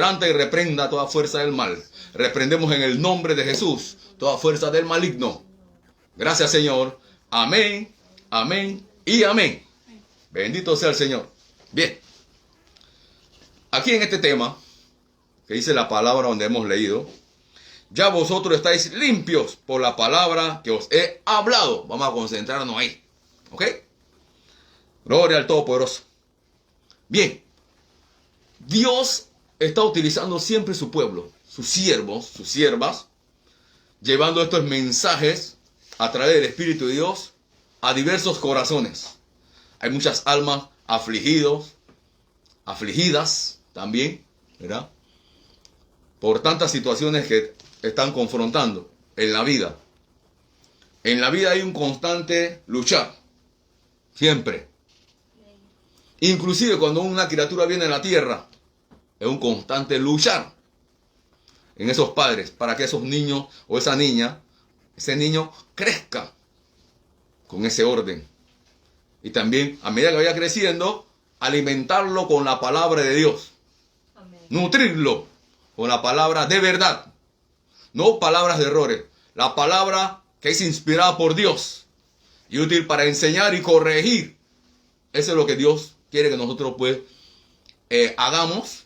quebranta y reprenda toda fuerza del mal. Reprendemos en el nombre de Jesús toda fuerza del maligno. Gracias, Señor. Amén, amén y amén. Bendito sea el Señor. Bien. Aquí en este tema, que dice la palabra donde hemos leído, ya vosotros estáis limpios por la palabra que os he hablado. Vamos a concentrarnos ahí. ¿Ok? Gloria al Todopoderoso. Bien. Dios está utilizando siempre su pueblo, sus siervos, sus siervas, llevando estos mensajes a través del Espíritu de Dios a diversos corazones. Hay muchas almas afligidas también, ¿verdad? Por tantas situaciones que están confrontando en la vida. En la vida hay un constante luchar, siempre. Inclusive cuando una criatura viene a la tierra, es un constante luchar en esos padres para que esos niños o esa niña, ese niño crezca con ese orden. Y también, a medida que vaya creciendo, alimentarlo con la palabra de Dios. Amén. Nutrirlo con la palabra de verdad. No palabras de errores. La palabra que es inspirada por Dios y útil para enseñar y corregir. Eso es lo que Dios quiere que nosotros pues hagamos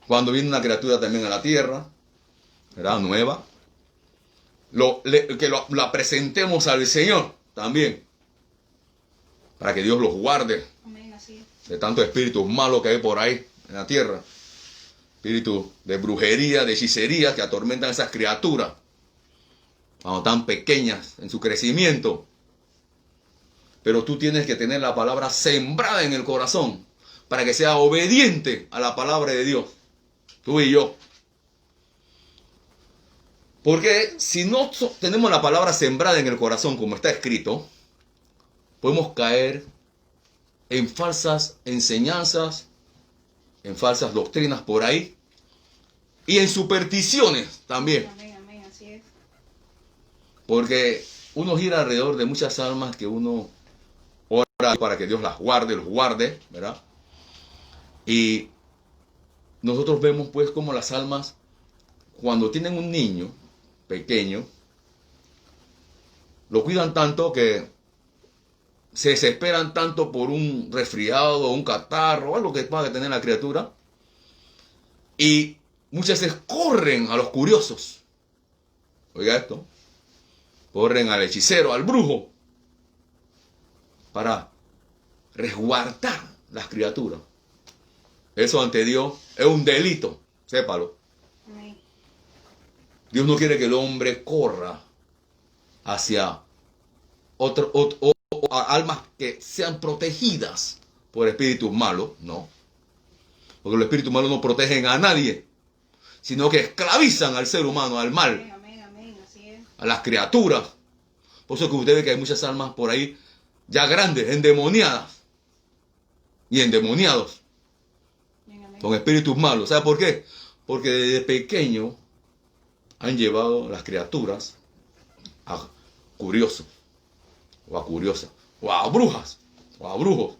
cuando viene una criatura también a la tierra, ¿verdad? Nueva. La presentemos al Señor también, para que Dios los guarde. Amén, así es. De tantos espíritus malos que hay por ahí en la tierra. Espíritus de brujería, de hechicería que atormentan a esas criaturas cuando están pequeñas en su crecimiento. Pero tú tienes que tener la palabra sembrada en el corazón para que sea obediente a la palabra de Dios. Tú y yo. Porque si no tenemos la palabra sembrada en el corazón como está escrito, podemos caer en falsas enseñanzas, en falsas doctrinas por ahí y en supersticiones también. Amén, amén, así es. Porque uno gira alrededor de muchas almas que uno ora para que Dios las guarde, los guarde, ¿verdad? Y nosotros vemos pues como las almas, cuando tienen un niño pequeño, lo cuidan tanto que se desesperan tanto por un resfriado, un catarro, algo que pueda tener la criatura, y muchas veces corren a los curiosos. Oiga esto. Corren al hechicero, al brujo, para resguardar las criaturas. Eso ante Dios es un delito, sépalo. Amén. Dios no quiere que el hombre corra hacia almas que sean protegidas por espíritus malos, no. Porque los espíritus malos no protegen a nadie, sino que esclavizan al ser humano, al mal. Amén, amén, amén, así es. A las criaturas. Por eso que usted ve que hay muchas almas por ahí ya grandes, endemoniadas y endemoniados con espíritus malos. ¿Sabe por qué? Porque desde pequeño han llevado las criaturas a curiosos o a curiosas o a brujas o a brujos.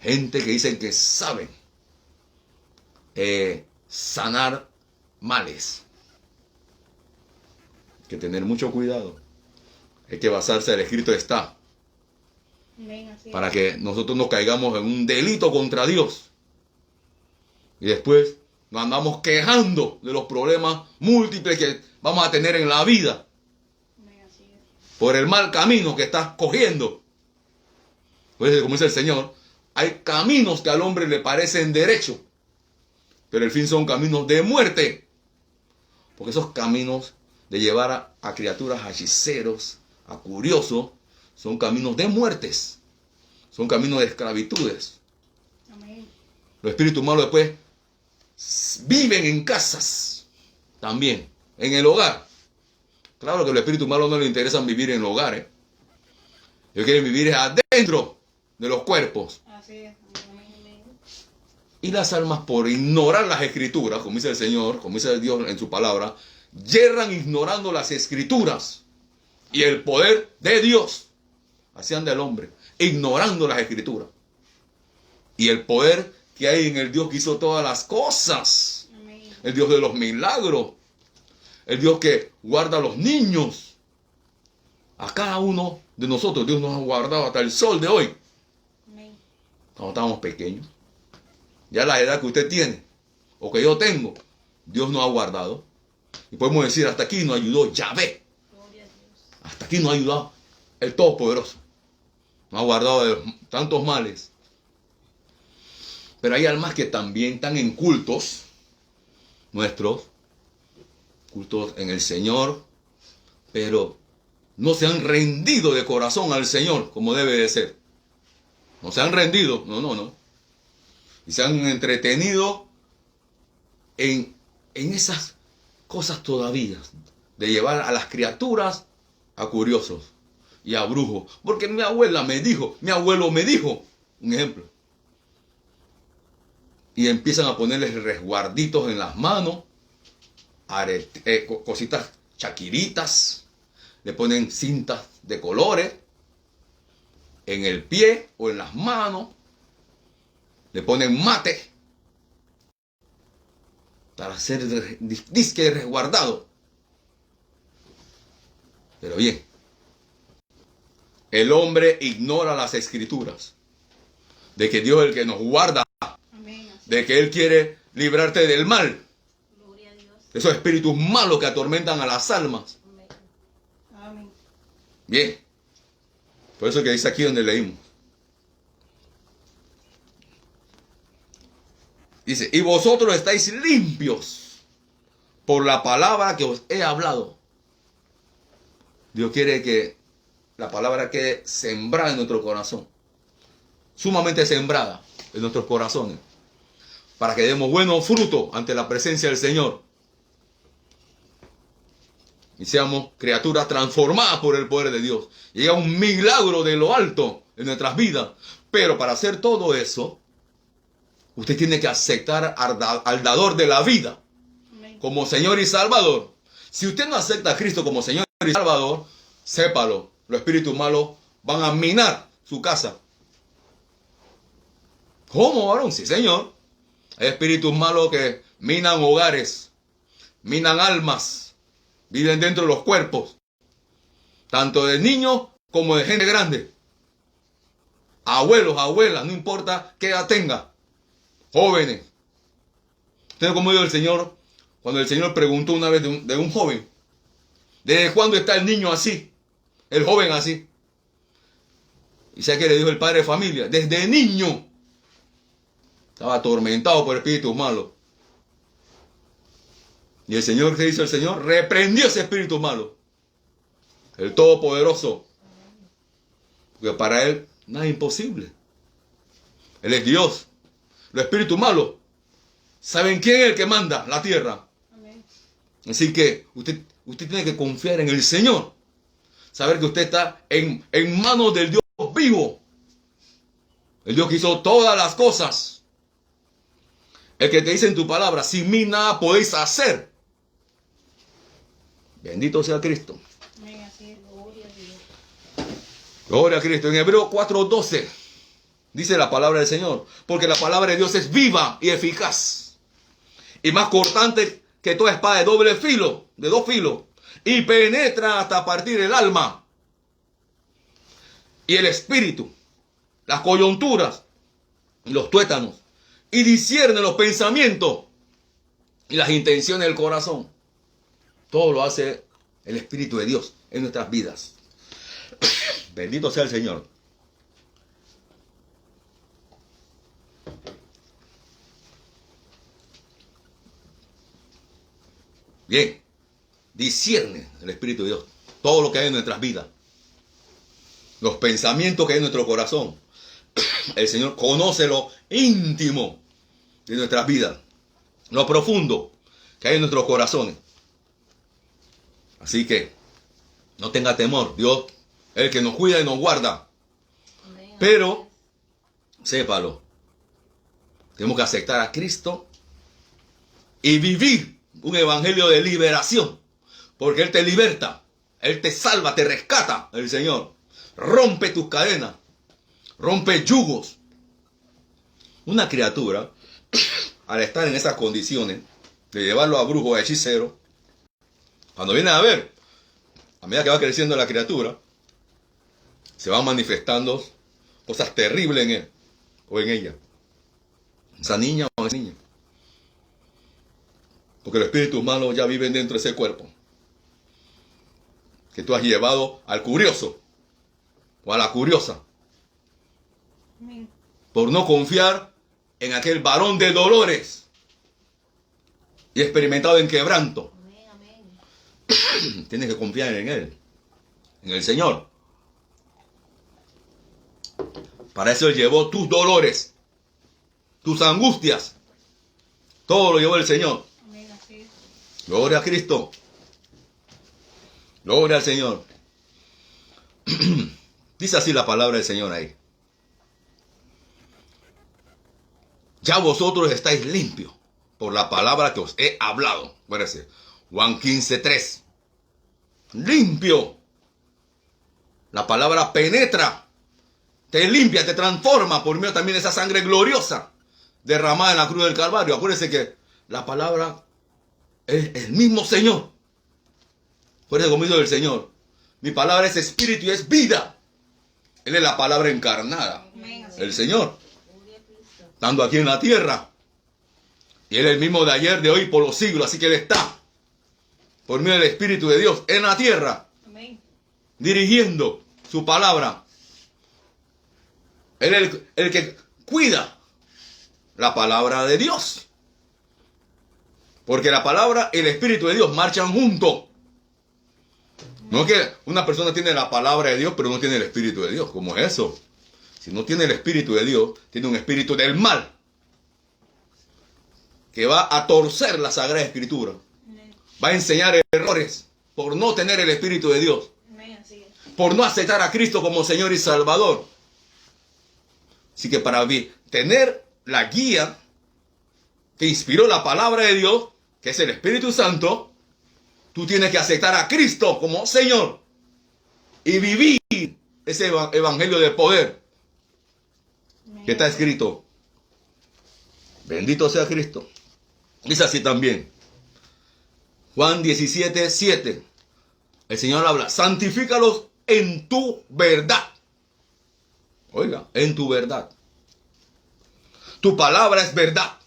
Gente que dicen que saben sanar males. Hay que tener mucho cuidado. Hay que basarse en el escrito está. Amén, así es. Para que nosotros no caigamos en un delito contra Dios. Y después nos andamos quejando de los problemas múltiples que vamos a tener en la vida. Amén, así es. Por el mal camino que estás cogiendo. Pues como dice el Señor, hay caminos que al hombre le parecen derechos, pero el fin son caminos de muerte. Porque esos caminos de llevar a criaturas, a hechiceros, a curiosos, son caminos de muertes. Son caminos de esclavitudes. Amén. Los espíritus malos después viven en casas también, en el hogar. Claro que a los espíritus malos no les interesan vivir en hogares. Ellos quieren vivir adentro de los cuerpos. Así es. Amén, amén. Y las almas, por ignorar las escrituras, como dice el Señor, como dice Dios en su palabra, yerran ignorando las escrituras y el poder de Dios. Así anda el hombre, ignorando las escrituras y el poder que hay en el Dios que hizo todas las cosas. Amén. El Dios de los milagros. El Dios que guarda a los niños. A cada uno de nosotros Dios nos ha guardado hasta el sol de hoy. Amén. Cuando estábamos pequeños. Ya la edad que usted tiene, o que yo tengo, Dios nos ha guardado. Y podemos decir, hasta aquí nos ayudó Yahvé. Gloria a Dios. Hasta aquí nos ha ayudado el Todopoderoso. Nos ha guardado de tantos males. Pero hay almas que también están en cultos nuestros, cultos en el Señor, pero no se han rendido de corazón al Señor como debe de ser. No se han rendido, no. Y se han entretenido en esas cosas todavía, de llevar a las criaturas a curiosos y a brujos. Porque mi abuela me dijo, mi abuelo me dijo, un ejemplo. Y empiezan a ponerles resguarditos en las manos, cositas chaquiritas, le ponen cintas de colores en el pie o en las manos, le ponen mate para ser disque resguardado. Pero bien, el hombre ignora las escrituras, de que Dios es el que nos guarda, Amén. Así. de que Él quiere librarte del mal, Gloria a Dios. de esos espíritus malos que atormentan a las almas. Amén. Amén. Bien, por eso que dice aquí donde leímos. Dice, y vosotros estáis limpios por la palabra que os he hablado. Dios quiere que la palabra quede sembrada en nuestro corazón. Sumamente sembrada en nuestros corazones. Para que demos buenos frutos ante la presencia del Señor. Y seamos criaturas transformadas por el poder de Dios. Llega un milagro de lo alto en nuestras vidas. Pero para hacer todo eso, usted tiene que aceptar al dador de la vida Amén. como Señor y Salvador. Si usted no acepta a Cristo como Señor y Salvador, sépalo, los espíritus malos van a minar su casa. ¿Cómo, varón? Sí, Señor. Hay espíritus malos que minan hogares, minan almas, viven dentro de los cuerpos, tanto de niños como de gente grande. Abuelos, abuelas, no importa qué edad tenga. Jóvenes. Usted como dijo el Señor, cuando el Señor preguntó una vez de un joven, ¿desde cuándo está el niño así? El joven así. ¿Y sabe qué le dijo el padre de familia? Desde niño. Estaba atormentado por espíritus malos. Y el Señor, ¿qué hizo el Señor? Reprendió ese espíritu malo. El Todopoderoso. Porque para Él nada es imposible. Él es Dios. Los espíritus malos saben quién es el que manda la tierra. Amén. Así que usted tiene que confiar en el Señor. Saber que usted está en manos del Dios vivo. El Dios que hizo todas las cosas. El que te dice en tu palabra, sin mí nada podéis hacer. Bendito sea Cristo. Amén. Así es. Gloria a Dios. Gloria a Cristo. En Hebreos 4:12 dice la palabra del Señor. Porque la palabra de Dios es viva y eficaz. Y más cortante que toda espada de doble filo, de dos filos. Y penetra hasta partir el alma y el espíritu, las coyunturas y los tuétanos. Y discierne los pensamientos y las intenciones del corazón. Todo lo hace el Espíritu de Dios en nuestras vidas. Bendito sea el Señor. Bien, discierne el Espíritu de Dios todo lo que hay en nuestras vidas. Los pensamientos que hay en nuestro corazón. El Señor conoce lo íntimo de nuestras vidas. Lo profundo que hay en nuestros corazones. Así que no tenga temor. Dios es el que nos cuida y nos guarda. Amén. Pero, sépalo. Tenemos que aceptar a Cristo y vivir un evangelio de liberación. Porque Él te liberta. Él te salva, te rescata, el Señor. Rompe tus cadenas. Rompe yugos. Una criatura, al estar en esas condiciones, de llevarlo a brujo, a hechicero, cuando viene a ver, a medida que va creciendo la criatura, se van manifestando cosas terribles en él o en ella. Esa niña o ese niño. Porque los espíritus malos ya viven dentro de ese cuerpo. Que tú has llevado al curioso o a la curiosa. Amén. Por no confiar en aquel varón de dolores y experimentado en quebranto. Amén, amén. Tienes que confiar en él, en el Señor. Para eso él llevó tus dolores, tus angustias. Todo lo llevó el Señor. Amén, así es. Gloria a Cristo. Gloria al Señor. Dice así la palabra del Señor ahí. Ya vosotros estáis limpios por la palabra que os he hablado. Acuérdense, Juan 15:3. Limpio. La palabra penetra, te limpia, te transforma por medio también de esa sangre gloriosa derramada en la cruz del Calvario. Acuérdense que la palabra es el mismo Señor. Acuérdense conmigo del Señor. Mi palabra es espíritu y es vida. Él es la palabra encarnada. Amén, así El es. Señor. Gloria a Cristo. Estando aquí en la tierra. Y Él es el mismo de ayer, de hoy, por los siglos. Así que Él está, por medio del Espíritu de Dios, en la tierra, Amén. dirigiendo su palabra. Él es el que cuida la palabra de Dios. Porque la palabra y el Espíritu de Dios marchan juntos. No es que una persona tiene la palabra de Dios, pero no tiene el Espíritu de Dios. ¿Cómo es eso? Si no tiene el Espíritu de Dios, tiene un espíritu del mal, que va a torcer la Sagrada Escritura. Amén. Va a enseñar errores por no tener el Espíritu de Dios. Amén, así es. Por no aceptar a Cristo como Señor y Salvador. Así que para tener la guía que inspiró la palabra de Dios, que es el Espíritu Santo, tú tienes que aceptar a Cristo como Señor y vivir ese evangelio de poder Amén. que está escrito. Bendito sea Cristo. Dice así también. Juan 17:7. El Señor habla, santifícalos en tu verdad. Oiga, en tu verdad. Tu palabra es verdad.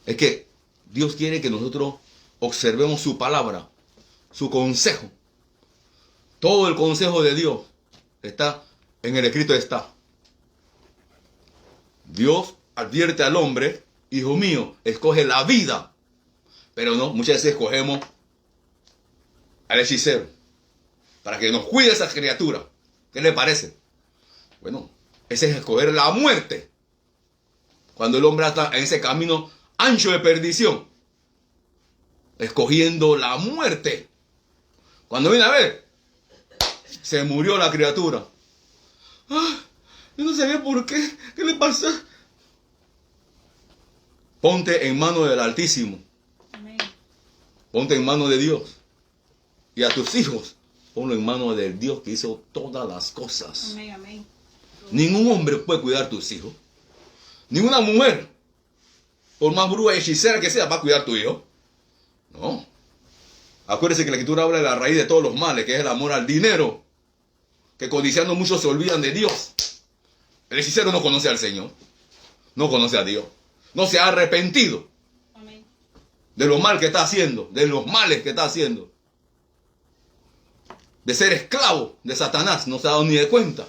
Es que Dios quiere que nosotros observemos su palabra, su consejo. Todo el consejo de Dios está en el escrito, está. Dios advierte al hombre, hijo mío, escoge la vida. Pero no, muchas veces escogemos al hechicero para que nos cuide esa criatura. ¿Qué le parece? Bueno, ese es escoger la muerte. Cuando el hombre está en ese camino ancho de perdición, escogiendo la muerte. Cuando viene a ver, se murió la criatura. ¡Ah! Yo no sabía por qué. ¿Qué le pasa? Ponte en manos del Altísimo. Amén. Ponte en manos de Dios. Y a tus hijos, ponlo en manos del Dios que hizo todas las cosas. Amén, amén. Ningún hombre puede cuidar a tus hijos. Ninguna mujer, por más bruja y hechicera que sea, va a cuidar a tu hijo. No. Acuérdese que la Escritura habla de la raíz de todos los males, que es el amor al dinero. Que codiciando muchos se olvidan de Dios. El hechicero no conoce al Señor. No conoce a Dios. No se ha arrepentido Amén. de lo mal que está haciendo, de los males que está haciendo. De ser esclavo de Satanás, no se ha dado ni de cuenta.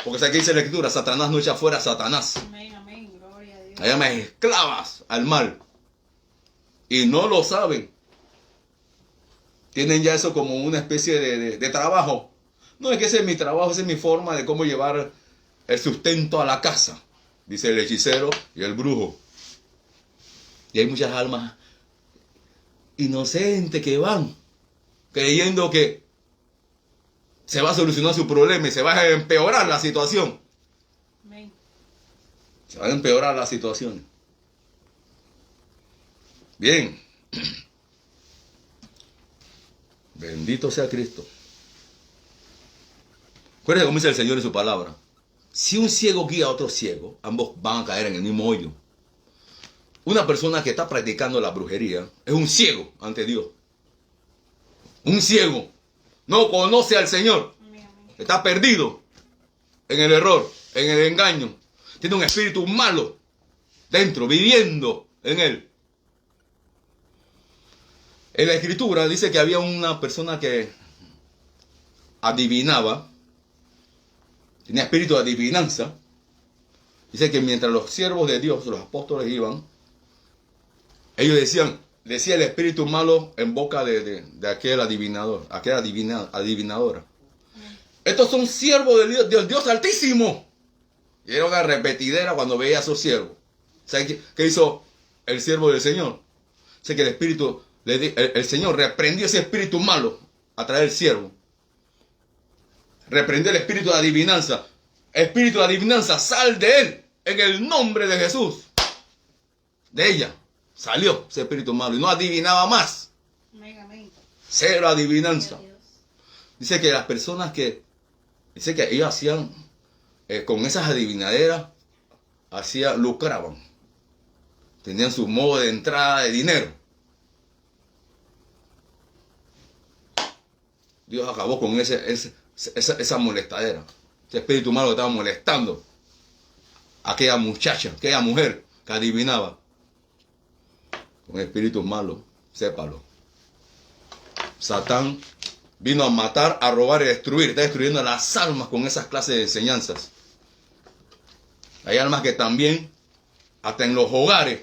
Porque aquí dice la Escritura, Satanás no echa fuera a Satanás. Amén, amén. Gloria a Dios. La llama esclavas al mal. Y no lo saben. Tienen ya eso como una especie de trabajo. No es que ese es mi trabajo, esa es mi forma de cómo llevar el sustento a la casa. Dice el hechicero y el brujo. Y hay muchas almas inocentes que van creyendo que se va a solucionar su problema y se va a empeorar la situación. Amén. Se va a empeorar la situación. Bien. Bendito sea Cristo. Acuérdense cómo dice el Señor en su palabra. si un ciego guía a otro ciego, ambos van a caer en el mismo hoyo. Una persona que está practicando la brujería es un ciego ante Dios. Un ciego. No conoce al Señor. Amén, amén. Está perdido en el error, en el engaño. Tiene un espíritu malo dentro, viviendo en él. En la escritura dice que había una persona que adivinaba, tenía espíritu de adivinanza. Dice que mientras los siervos de Dios, los apóstoles iban, ellos decía el espíritu malo en boca de aquel adivinador, aquella adivinadora. Estos son siervos del Dios Altísimo. Y era una repetidera cuando veía a esos siervos. ¿Sabe qué hizo el siervo del Señor? Sé que el espíritu, el Señor reprendió ese espíritu malo a través del siervo. Reprendió el espíritu de adivinanza. Espíritu de adivinanza, sal de él en el nombre de Jesús. De ella salió ese espíritu malo y no adivinaba más. Amén, amén. Cero adivinanza. Gloria a Dios. Dice que las personas dice que ellos hacían, con esas adivinaderas, lucraban. Tenían su modo de entrada de dinero. Dios acabó con esa molestadera. Ese espíritu malo que estaba molestando a aquella muchacha, aquella mujer que adivinaba. Con espíritus malos, sépalo. Satán vino a matar, a robar y a destruir. Está destruyendo las almas con esas clases de enseñanzas. Hay almas que también, hasta en los hogares,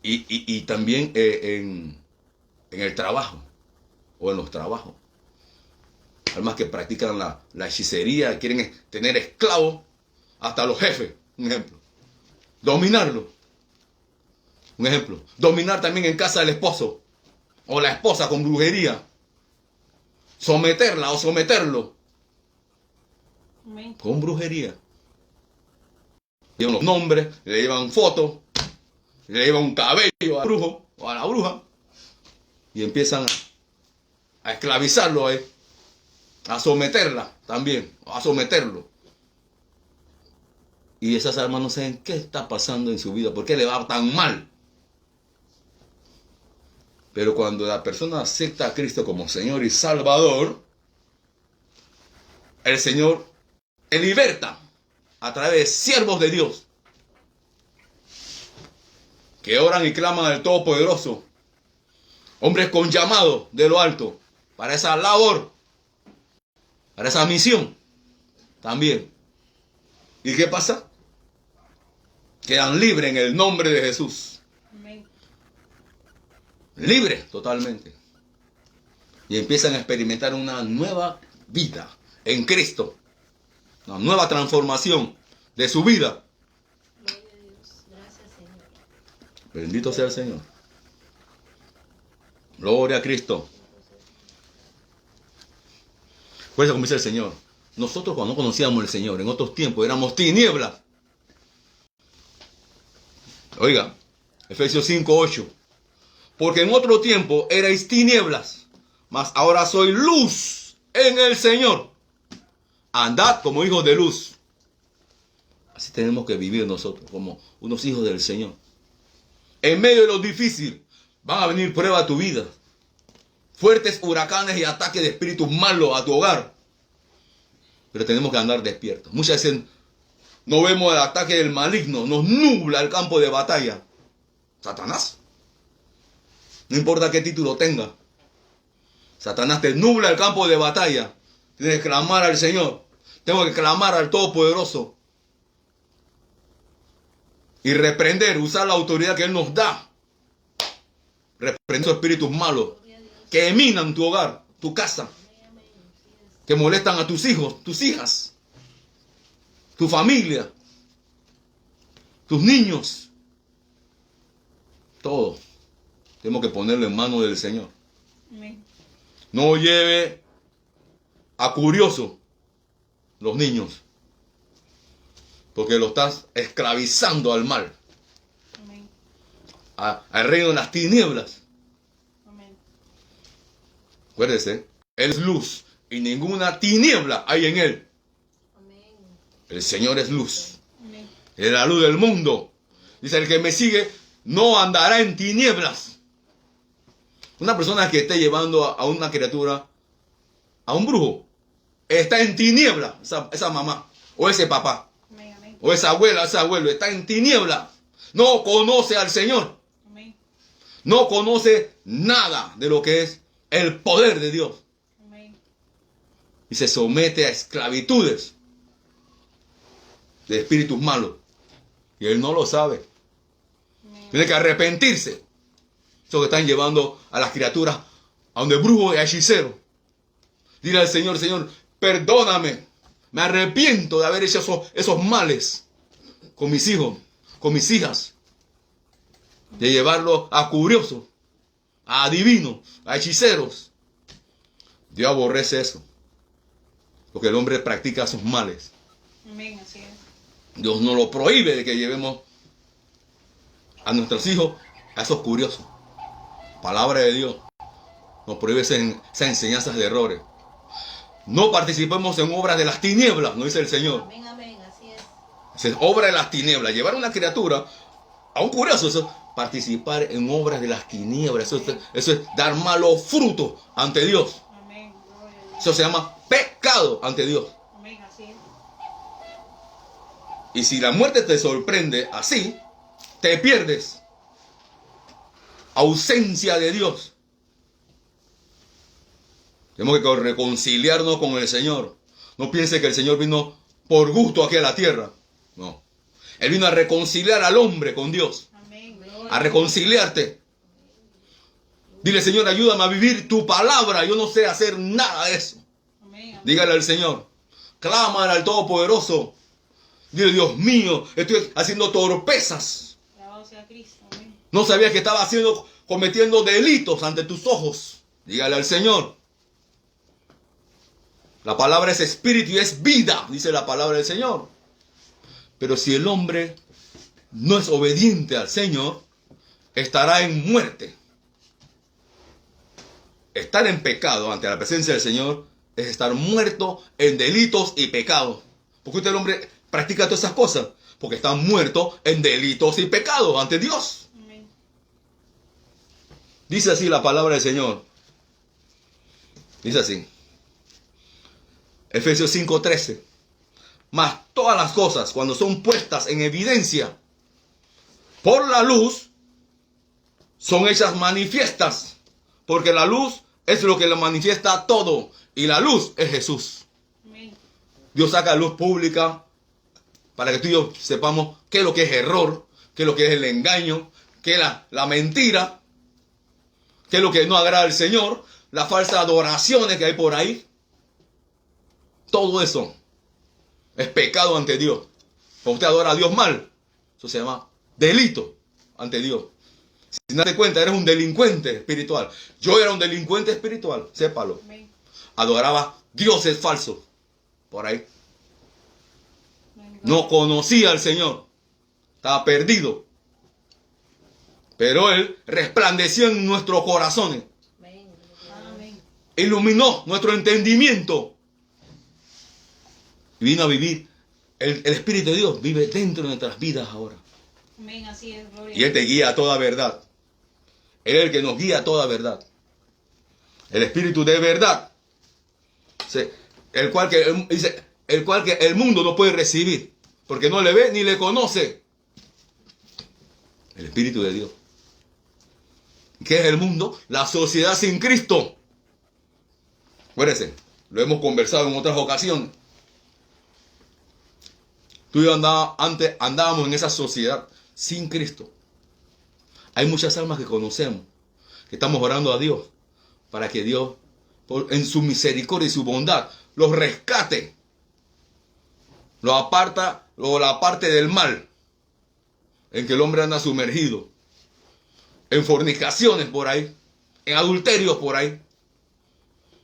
y también en el trabajo, o en los trabajos. Almas que practican la hechicería, quieren tener esclavos, hasta los jefes, un ejemplo. Dominarlo. Un ejemplo. Dominar también en casa del esposo o la esposa con brujería. Someterla o someterlo Amén. con brujería. Llevan los nombres, le llevan fotos, le llevan un cabello al brujo o a la bruja y empiezan a esclavizarlo, a someterla también, a someterlo. Y esas almas no saben qué está pasando en su vida, por qué le va tan mal. Pero cuando la persona acepta a Cristo como Señor y Salvador, el Señor le liberta a través de siervos de Dios que oran y claman al Todopoderoso. Hombres con llamado de lo alto para esa labor, para esa misión también. ¿Y qué pasa? Quedan libres en el nombre de Jesús. Amén. Libres totalmente. Y empiezan a experimentar una nueva vida en Cristo. Una nueva transformación de su vida. Gloria a Dios. Gracias, Señor. Bendito sea el Señor. Gloria a Cristo. Pues como dice el Señor, nosotros cuando no conocíamos al Señor, en otros tiempos éramos tinieblas. Oiga, Efesios 5:8. Porque en otro tiempo erais tinieblas, mas ahora soy luz en el Señor. Andad como hijos de luz. Así tenemos que vivir nosotros, como unos hijos del Señor. En medio de lo difícil, van a venir pruebas a tu vida. Fuertes huracanes y ataques de espíritus malos a tu hogar. Pero tenemos que andar despiertos. Muchas veces no vemos el ataque del maligno. Nos nubla el campo de batalla. Satanás. No importa qué título tenga. Satanás te nubla el campo de batalla. Tienes que clamar al Señor. Tengo que clamar al Todopoderoso. Y reprender, usar la autoridad que Él nos da. Reprender esos espíritus malos que eminan tu hogar, tu casa. Que molestan a tus hijos, tus hijas. Tu familia. Tus niños. Todo. Tenemos que ponerlo en manos del Señor. Amén. No lleve a curioso los niños. Porque lo estás esclavizando al mal. Amén. Al reino de las tinieblas. Amén. Acuérdese, Él es luz y ninguna tiniebla hay en él. Amén. El Señor es luz. Amén. Es la luz del mundo. Dice, el que me sigue no andará en tinieblas. Una persona que esté llevando a una criatura, a un brujo, está en tiniebla, esa mamá, o ese papá, Amén. Amén. o esa abuela, ese abuelo, está en tiniebla. No conoce al Señor. Amén. No conoce nada de lo que es el poder de Dios. Amén. Y se somete a esclavitudes de espíritus malos. Y él no lo sabe. Amén. Tiene que arrepentirse. Eso que están llevando a las criaturas a donde brujo y hechicero. Dile al Señor, Señor, perdóname. Me arrepiento de haber hecho esos males con mis hijos, con mis hijas. De llevarlos a curiosos, a adivinos, a hechiceros. Dios aborrece eso. Porque el hombre practica esos males. Amén. Así es. Dios no lo prohíbe de que llevemos a nuestros hijos a esos curiosos. Palabra de Dios. Nos prohíbe esas enseñanzas de errores. No participemos en obras de las tinieblas, no dice el Señor. Amén, amén, así es. Es obra de las tinieblas. Llevar a una criatura a un curioso, eso es participar en obras de las tinieblas. Eso es dar malos frutos ante Dios. Amén. Gloria a Dios. Eso se llama pecado ante Dios. Amén. Así es. Y si la muerte te sorprende así, te pierdes. Ausencia de Dios. Tenemos que reconciliarnos con el Señor. No piense que el Señor vino por gusto aquí a la tierra. No. Él vino a reconciliar al hombre con Dios. Amén. A reconciliarte. Dile, Señor, ayúdame a vivir tu palabra. Yo no sé hacer nada de eso. Amén. Dígale al Señor. Clámale al Todopoderoso. Dile, Dios mío, estoy haciendo torpezas. Alabado sea Cristo. Amén. No sabía que estaba cometiendo delitos ante tus ojos. Dígale al Señor. La palabra es espíritu y es vida, dice la palabra del Señor. Pero si el hombre no es obediente al Señor, estará en muerte. Estar en pecado ante la presencia del Señor es estar muerto en delitos y pecados. ¿Por qué usted, el hombre, practica todas esas cosas? Porque está muerto en delitos y pecados ante Dios. Amén. Dice así la palabra del Señor. Dice así. Efesios 5:13. Mas todas las cosas, cuando son puestas en evidencia por la luz, son hechas manifiestas. Porque la luz es lo que lo manifiesta todo. Y la luz es Jesús. Amén. Dios saca luz pública para que tú y yo sepamos qué es lo que es error, qué es lo que es el engaño, qué es la mentira, qué es lo que no agrada al Señor, las falsas adoraciones que hay por ahí. Todo eso es pecado ante Dios. Cuando usted adora a Dios mal, eso se llama delito ante Dios. Si no te das cuenta, eres un delincuente espiritual. Yo era un delincuente espiritual, sépalo. Amén. Adoraba dioses falsos por ahí. Amén. No conocía al Señor. Estaba perdido. Pero Él resplandeció en nuestros corazones. Amén. Amén. Iluminó nuestro entendimiento. Y vino a vivir. El Espíritu de Dios vive dentro de nuestras vidas ahora. Amén. Así es. Gloria Y Él te guía a toda verdad. Él es el que nos guía a toda verdad. El Espíritu de verdad. El cual que el mundo no puede recibir. Porque no le ve ni le conoce. El Espíritu de Dios. ¿Qué es el mundo? La sociedad sin Cristo. Acuérdense, lo hemos conversado en otras ocasiones. Tú y yo antes andábamos en esa sociedad sin Cristo. Hay muchas almas que conocemos, que estamos orando a Dios para que Dios, en su misericordia y su bondad, los rescate, los aparta, o la parte del mal en que el hombre anda sumergido, en fornicaciones por ahí, en adulterios por ahí,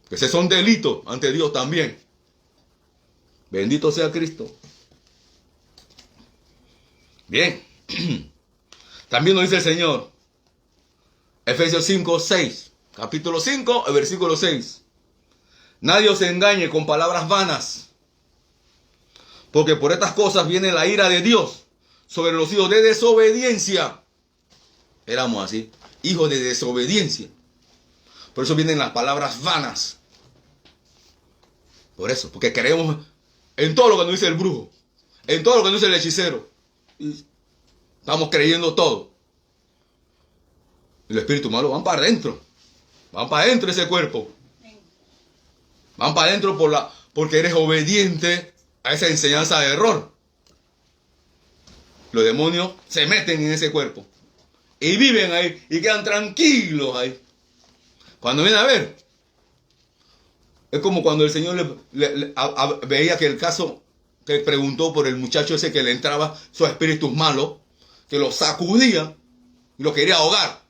que esos son delitos ante Dios también. Bendito sea Cristo. Bien. También nos dice el Señor, Efesios 5:6, capítulo 5, el versículo 6. Nadie os engañe con palabras vanas, porque por estas cosas viene la ira de Dios sobre los hijos de desobediencia. Éramos así, hijos de desobediencia. Por eso vienen las palabras vanas. Por eso, porque creemos en todo lo que nos dice el brujo, en todo lo que nos dice el hechicero. Y estamos creyendo todo. Y los espíritus malos van para adentro. Van para adentro de ese cuerpo. Van para adentro porque eres obediente a esa enseñanza de error. Los demonios se meten en ese cuerpo. Y viven ahí. Y quedan tranquilos ahí. Cuando vienen a ver. Es como cuando el Señor veía que el caso que preguntó por el muchacho ese que le entraba sus espíritus malos. Que lo sacudía. Y lo quería ahogar.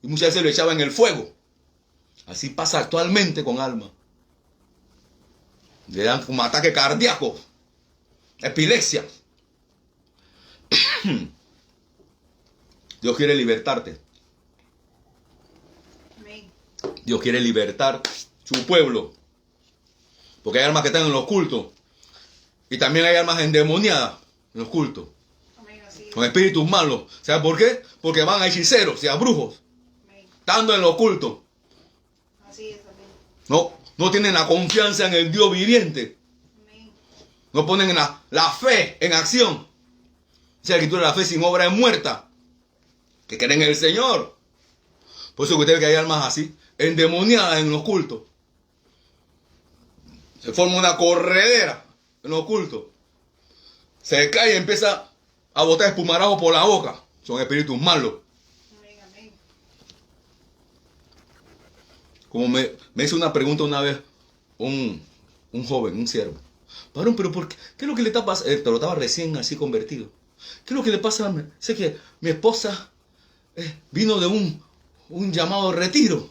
Y muchas veces lo echaba en el fuego. Así pasa actualmente con almas. Le dan como ataque cardíaco, epilepsia. Dios quiere libertarte. Amén. Dios quiere libertar su pueblo. Porque hay almas que están en los cultos. Y también hay almas endemoniadas en los cultos. Amén. Así es. Con espíritus malos. ¿Sabes por qué? Porque van a hechiceros y a brujos. Amén. Estando en los cultos. Así es. Amén. No tienen la confianza en el Dios viviente. Amén. No ponen la fe en acción. Dice la escritura, la fe sin obra es muerta. Que creen en el Señor. Por eso que usted ve que hay almas así, endemoniadas en los cultos. Se forma una corredera en los cultos. Se cae y empieza a botar espumarajo por la boca. Son espíritus malos. Amén. Amén. Como me hizo una pregunta una vez un joven, un siervo. Varón, pero ¿por qué? ¿Qué es lo que le está pasando? Pero estaba recién así convertido. ¿Qué es lo que le pasa? Sé que mi esposa vino de un llamado retiro.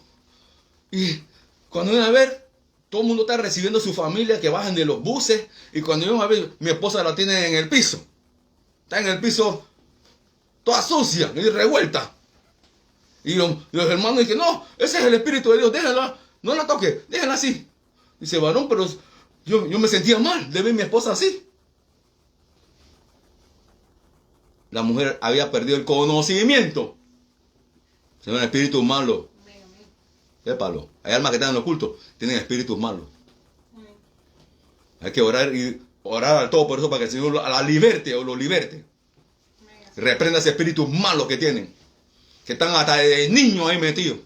Y cuando viene a ver, todo el mundo está recibiendo a su familia que bajan de los buses. Y cuando viene a ver, mi esposa la tiene en el piso. Está en el piso toda sucia y revuelta. Y los hermanos dicen, no, ese es el Espíritu de Dios, déjenla, no la toque, déjenla así. Dice, varón, pero yo me sentía mal de ver a mi esposa así. La mujer había perdido el conocimiento. Se ven espíritus malos. Amén. Amén. Sépalo. Hay almas que están en los cultos, tienen espíritus malos. Amén. Hay que orar al Todopoderoso para que el Señor la liberte o lo liberte. Amén. Así es. Reprenda ese espíritus malos que tienen. Que están hasta de niños ahí metidos.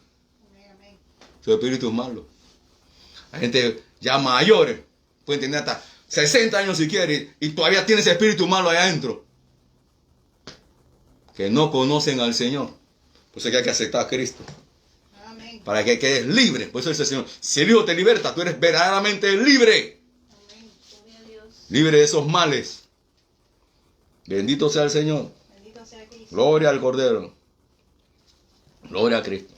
Amén. Amén. Esos espíritus malos. Hay gente ya mayores. Pueden tener hasta 60 años si quiere. Y todavía tiene ese espíritu malo ahí adentro. Que no conocen al Señor. Por eso es que hay que aceptar a Cristo. Amén. Para que quedes libre. Por eso dice el Señor. Si el Hijo te liberta, tú eres verdaderamente libre. Amén. Gloria a Dios. Libre de esos males. Bendito sea el Señor. Bendito sea Cristo. Gloria al Cordero. Gloria a Cristo.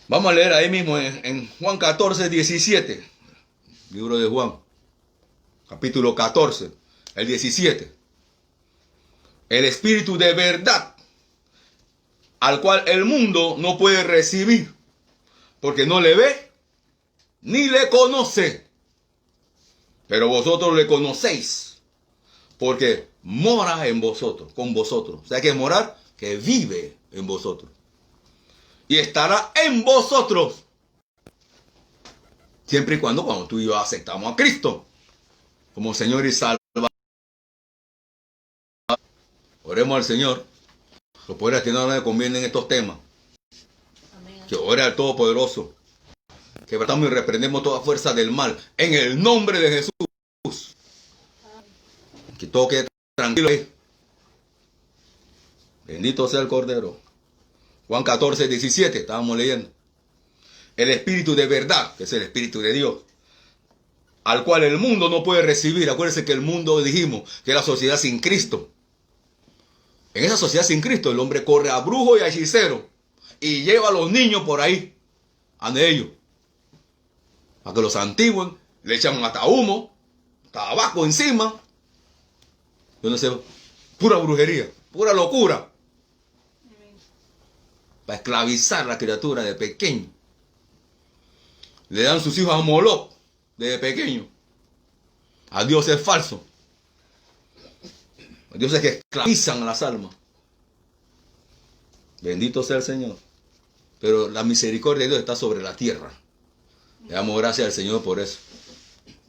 Vamos a leer ahí mismo en Juan 14, 17. Libro de Juan. Capítulo 14. El 17. El Espíritu de verdad, al cual el mundo no puede recibir, porque no le ve ni le conoce. Pero vosotros le conocéis, porque mora en vosotros, con vosotros. O sea, que morar, que vive en vosotros. Y estará en vosotros. Siempre y cuando tú y yo aceptamos a Cristo como Señor y Salvador. Oremos al Señor. Los poderes que no le convienen estos temas. Amén. Que ore al Todopoderoso. Que tratamos y reprendemos toda fuerza del mal. En el nombre de Jesús. Que todo quede tranquilo ahí. Bendito sea el Cordero. Juan 14, 17. Estábamos leyendo. El Espíritu de verdad, que es el Espíritu de Dios, al cual el mundo no puede recibir. Acuérdense que el mundo, dijimos, que es la sociedad sin Cristo. En esa sociedad sin Cristo, el hombre corre a brujo y a hechicero y lleva a los niños por ahí, ante ellos, para que los santigüen, le echan hasta humo, tabaco encima. Yo no sé, pura brujería, pura locura, Amén. para esclavizar a la criatura de pequeño. le dan sus hijos a Moloch desde pequeño. A Dios es falso. A Dios es que esclavizan las almas. Bendito sea el Señor. Pero la misericordia de Dios está sobre la tierra. Le damos gracias al Señor por eso.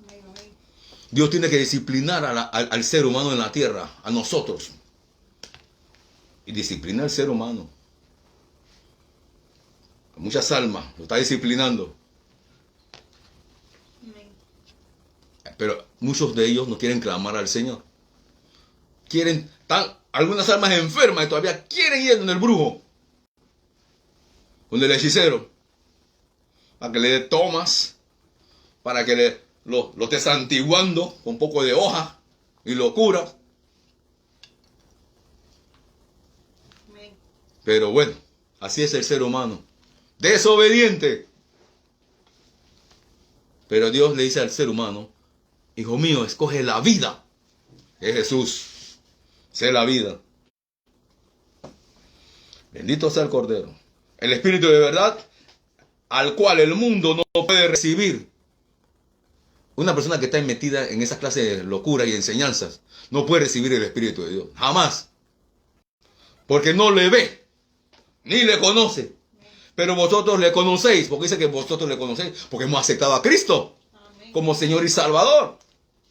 Amén, amén. Dios tiene que disciplinar al ser humano en la tierra, a nosotros. Y disciplina al ser humano. A muchas almas lo está disciplinando. Amén. Pero muchos de ellos no quieren clamar al Señor. Están algunas almas enfermas y todavía quieren ir donde el brujo, donde el hechicero, para que le dé tomas, para que lo esté santiguando con un poco de hoja y lo cura. Amén. Pero bueno, así es el ser humano, desobediente. Pero Dios le dice al ser humano: hijo mío, escoge la vida. Es Jesús. Sé la vida. Bendito sea el Cordero. El Espíritu de verdad, al cual el mundo no puede recibir. Una persona que está metida en esa clase de locura y enseñanzas no puede recibir el Espíritu de Dios. Jamás. Porque no le ve, ni le conoce. Pero vosotros le conocéis. Porque dice que vosotros le conocéis. Porque hemos aceptado a Cristo Amén. como Señor y Salvador.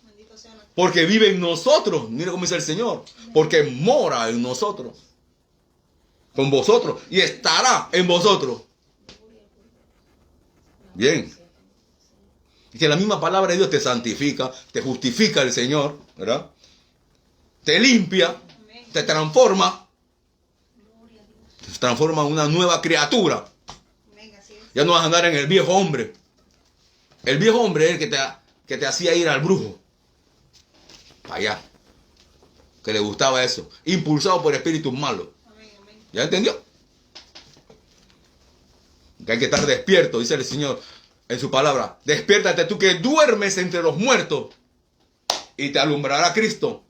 Bendito sea nuestro Porque vive en nosotros. Mire cómo dice el Señor. Porque mora en nosotros. Con vosotros. Y estará en vosotros. Bien. Y que la misma palabra de Dios te santifica. Te justifica el Señor. ¿Verdad? Te limpia. Amén. Te transforma. Te transforma en una nueva criatura. Amén, así es. Ya no vas a andar en el viejo hombre. El viejo hombre es el que te hacía ir al brujo. Para allá. Que le gustaba eso. Impulsado por espíritus malos. Amén, amén. ¿Ya entendió? Que hay que estar despierto, dice el Señor en su palabra. Despiértate tú que duermes entre los muertos y te alumbrará Cristo.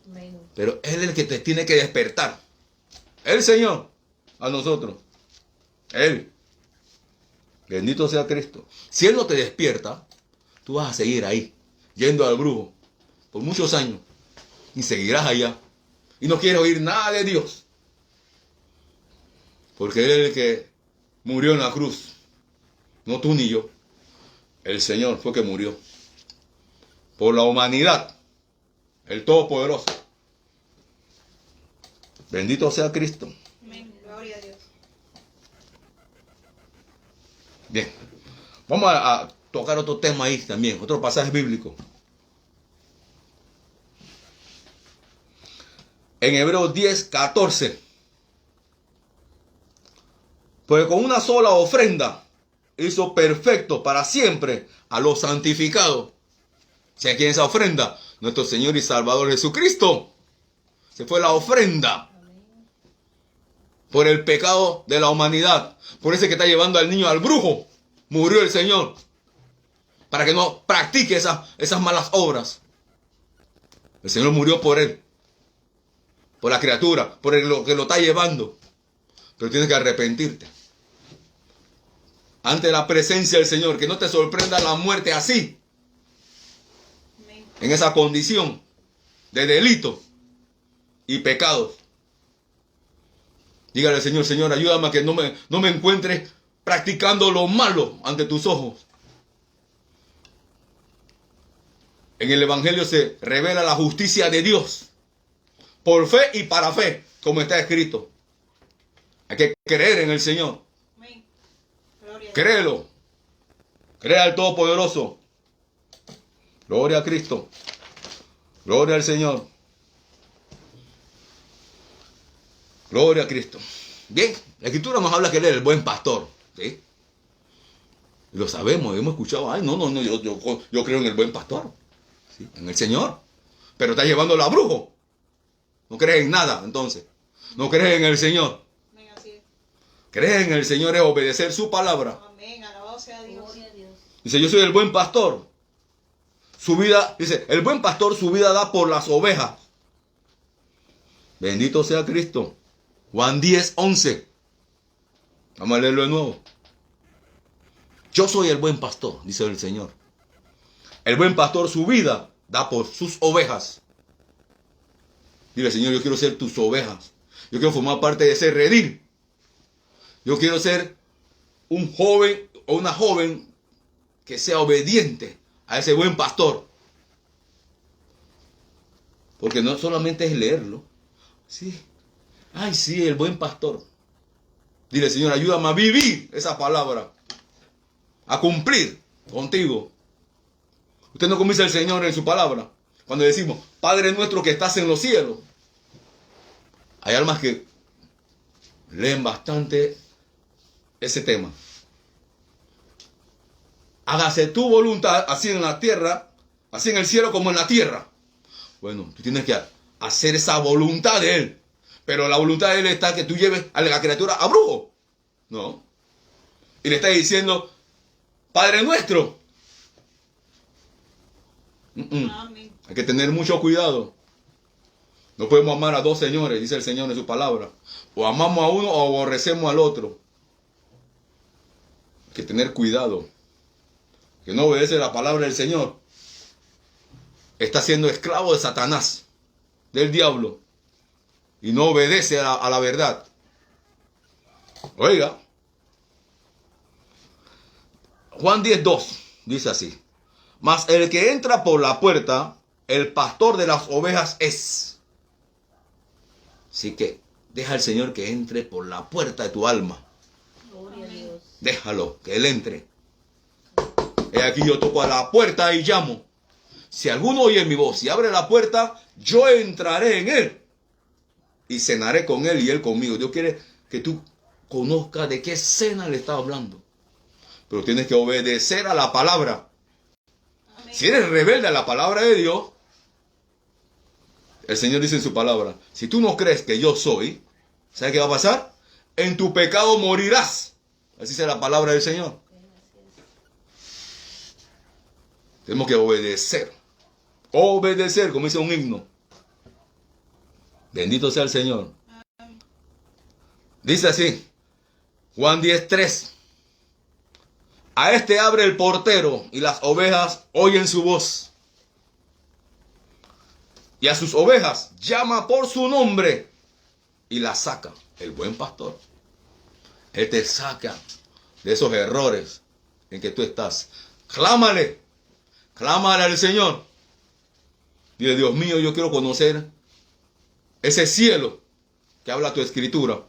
Amén. Pero Él es el que te tiene que despertar. El Señor a nosotros. Él. Bendito sea Cristo. Si Él no te despierta, tú vas a seguir ahí, yendo al brujo por muchos años. Y seguirás allá. Y no quieres oír nada de Dios. Porque Él es el que murió en la cruz. No tú ni yo. El Señor fue que murió. Por la humanidad. El Todopoderoso. Bendito sea Cristo. Amén. Gloria a Dios. Bien. Vamos a tocar otro tema ahí también. Otro pasaje bíblico. En Hebreos 10:14. Pues con una sola ofrenda hizo perfecto para siempre a los santificados. ¿Sabe quién es esa ofrenda? Nuestro Señor y Salvador Jesucristo. Se fue la ofrenda por el pecado de la humanidad. Por eso es que está llevando al niño al brujo. Murió el Señor. Para que no practique esas malas obras. El Señor murió por él. Por la criatura. Por lo que lo está llevando. Pero tienes que arrepentirte. Ante la presencia del Señor. Que no te sorprenda la muerte así. Amén. En esa condición de delito y pecados. Dígale al Señor: Señor, ayúdame a que no me encuentre practicando lo malo ante tus ojos. En el Evangelio se revela la justicia de Dios. Por fe y para fe, como está escrito. Hay que creer en el Señor. Amén. Gloria a Dios. Créelo. Crea al Todopoderoso. Gloria a Cristo. Gloria al Señor. Gloria a Cristo. Bien, la Escritura nos habla que Él es el buen pastor. ¿Sí? Lo sabemos, hemos escuchado. Ay, no, yo creo en el buen pastor. ¿Sí? En el Señor. Pero está llevándolo a brujo. No crees en nada, entonces. No crees en el Señor. Amén, así es. Creer en el Señor es obedecer su palabra. Amén. Alabado sea Dios. Gloria a Dios. Dice: yo soy el buen pastor. Su vida, dice, el buen pastor su vida da por las ovejas. Bendito sea Cristo. Juan 10:11. Vamos a leerlo de nuevo. Yo soy el buen pastor, dice el Señor. El buen pastor su vida da por sus ovejas. Dile, Señor, yo quiero ser tus ovejas. Yo quiero formar parte de ese redil. Yo quiero ser un joven o una joven que sea obediente a ese buen pastor. Porque no solamente es leerlo. Sí. Ay, sí, el buen pastor. Dile, Señor, ayúdame a vivir esa palabra. A cumplir contigo. Usted no comienza el Señor en su palabra. Cuando decimos, Padre nuestro que estás en los cielos. Hay almas que leen bastante ese tema. Hágase tu voluntad, así en la tierra, así en el cielo como en la tierra. Bueno, tú tienes que hacer esa voluntad de Él. Pero la voluntad de Él está que tú lleves a la criatura a brujo. No. Y le está diciendo, Padre nuestro. Amén. Hay que tener mucho cuidado. No podemos amar a dos señores, dice el Señor en su palabra. O amamos a uno o aborrecemos al otro. Hay que tener cuidado. Que no obedece la palabra del Señor. Está siendo esclavo de Satanás, del diablo. Y no obedece a la verdad. Oiga. Juan 10:2 dice así. Mas el que entra por la puerta, el pastor de las ovejas es. Así que deja al Señor que entre por la puerta de tu alma. Gloria a Dios. Déjalo, que Él entre. He aquí yo toco a la puerta y llamo. Si alguno oye mi voz y abre la puerta, yo entraré en él. Y cenaré con él y él conmigo. Dios quiere que tú conozcas de qué cena le está hablando. Pero tienes que obedecer a la palabra. Amén. Si eres rebelde a la palabra de Dios, el Señor dice en su palabra, si tú no crees que yo soy, ¿sabes qué va a pasar? En tu pecado morirás. Así dice la palabra del Señor. Tenemos que obedecer. Obedecer, como dice un himno. Bendito sea el Señor. Dice así, Juan 10:3. A este abre el portero y las ovejas oyen su voz. Y a sus ovejas llama por su nombre y las saca. El buen pastor. Él te saca de esos errores en que tú estás. Clámale. Clámale al Señor. Dile, Dios mío, yo quiero conocer ese cielo que habla tu escritura.